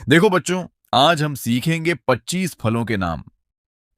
देखो बच्चों, आज हम सीखेंगे 25 फलों के नाम।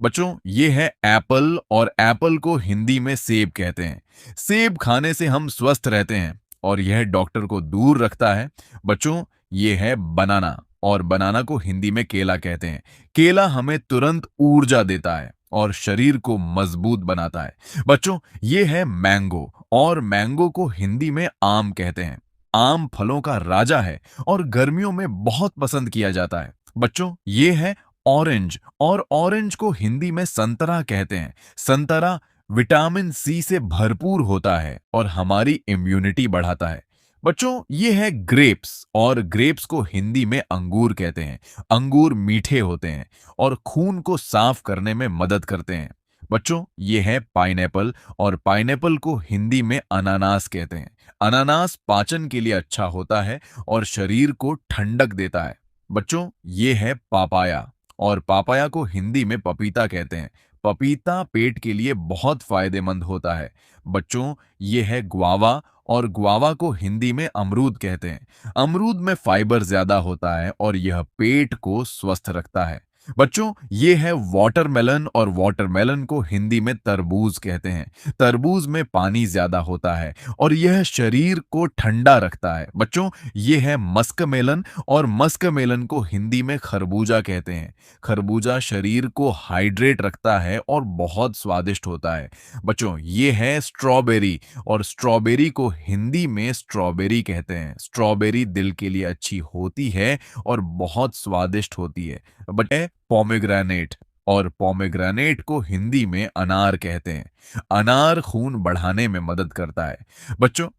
बच्चों, ये है एप्पल और एप्पल को हिंदी में सेब कहते हैं। सेब खाने से हम स्वस्थ रहते हैं और यह डॉक्टर को दूर रखता है। बच्चों, ये है बनाना और बनाना को हिंदी में केला कहते हैं। केला हमें तुरंत ऊर्जा देता है और शरीर को मजबूत बनाता है। बच्चों, ये है मैंगो और मैंगो को हिंदी में आम कहते हैं। आम फलों का राजा है और गर्मियों में बहुत पसंद किया जाता है। बच्चों, ये है ऑरेंज और ऑरेंज को हिंदी में संतरा कहते हैं। संतरा विटामिन सी से भरपूर होता है और हमारी इम्यूनिटी बढ़ाता है। बच्चों, ये है ग्रेप्स और ग्रेप्स को हिंदी में अंगूर कहते हैं। अंगूर मीठे होते हैं और खून को साफ करने में मदद करते हैं। बच्चों, ये है पाइनएप्पल और पाइनएप्पल को हिंदी में अनानास कहते हैं। अनानास पाचन के लिए अच्छा होता है और शरीर को ठंडक देता है। बच्चों, ये है पापाया और पापाया को हिंदी में पपीता कहते हैं। पपीता पेट के लिए बहुत फायदेमंद होता है। बच्चों, ये है गुआवा और गुआवा को हिंदी में अमरूद कहते हैं। अमरूद में फाइबर ज्यादा होता है और यह पेट को स्वस्थ रखता है। बच्चों, ये है वाटरमेलन और वाटरमेलन को हिंदी में तरबूज कहते हैं। तरबूज में पानी ज्यादा होता है और यह शरीर को ठंडा रखता है। बच्चों, ये है मस्कमेलन और मस्कमेलन को हिंदी में खरबूजा कहते हैं। खरबूजा शरीर को हाइड्रेट रखता है और बहुत स्वादिष्ट होता है। बच्चों, ये है स्ट्रॉबेरी और स्ट्रॉबेरी को हिंदी में स्ट्रॉबेरी कहते हैं। स्ट्रॉबेरी दिल के लिए अच्छी होती है और बहुत स्वादिष्ट होती है। बट पोमेग्रेनेट और पोमेग्रेनेट को हिंदी में अनार कहते हैं। अनार खून बढ़ाने में मदद करता है। बच्चों,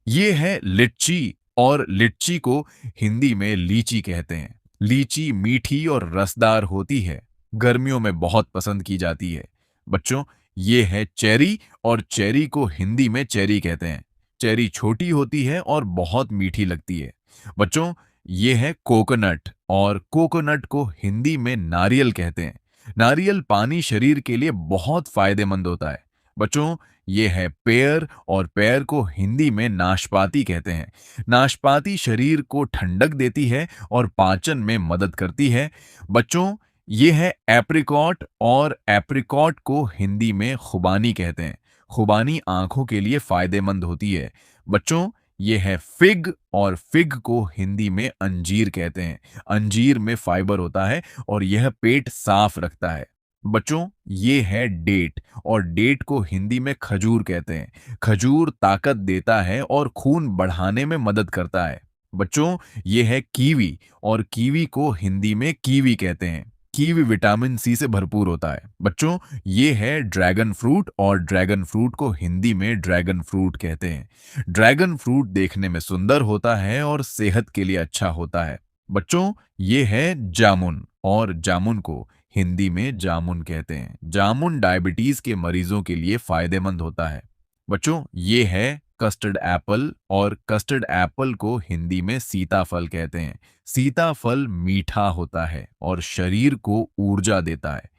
ये है लिच्ची और लिच्ची को हिंदी में लीची कहते हैं। लीची मीठी और रसदार होती है। गर्मियों में बहुत पसंद की जाती है। बच्चों, ये है चेरी और चेरी को हिंदी में चेरी कहते हैं। चेरी छोटी होती है और बहुत मीठी लगती है। बच्चों, ये है कोकोनट और कोकोनट को हिंदी में नारियल कहते हैं। नारियल पानी शरीर के लिए बहुत फायदेमंद होता है। बच्चों, ये है पेयर और पेयर को हिंदी में नाशपाती कहते हैं। नाशपाती शरीर को ठंडक देती है और पाचन में मदद करती है। बच्चों, ये है एप्रिकॉट और एप्रिकॉट को हिंदी में खुबानी कहते हैं। खुबानी आंखों के लिए फायदेमंद होती है। बच्चों, ये है फिग और फिग को हिंदी में अंजीर कहते हैं। अंजीर में फाइबर होता है और यह पेट साफ रखता है। बच्चों, ये है डेट और डेट को हिंदी में खजूर कहते हैं। खजूर ताकत देता है और खून बढ़ाने में मदद करता है। बच्चों, ये है कीवी और कीवी को हिंदी में कीवी कहते हैं। कीवी विटामिन सी से भरपूर होता है। बच्चों, ये है ड्रैगन फ्रूट और ड्रैगन फ्रूट को हिंदी में ड्रैगन फ्रूट कहते हैं। ड्रैगन फ्रूट देखने में सुंदर होता है और सेहत के लिए अच्छा होता है। बच्चों, ये है जामुन और जामुन को हिंदी में जामुन कहते हैं। जामुन डायबिटीज के मरीजों के लिए फायदेमंद होता है। बच्चों, ये है कस्टर्ड एप्पल और कस्टर्ड एप्पल को हिंदी में सीताफल कहते हैं। सीताफल मीठा होता है और शरीर को ऊर्जा देता है।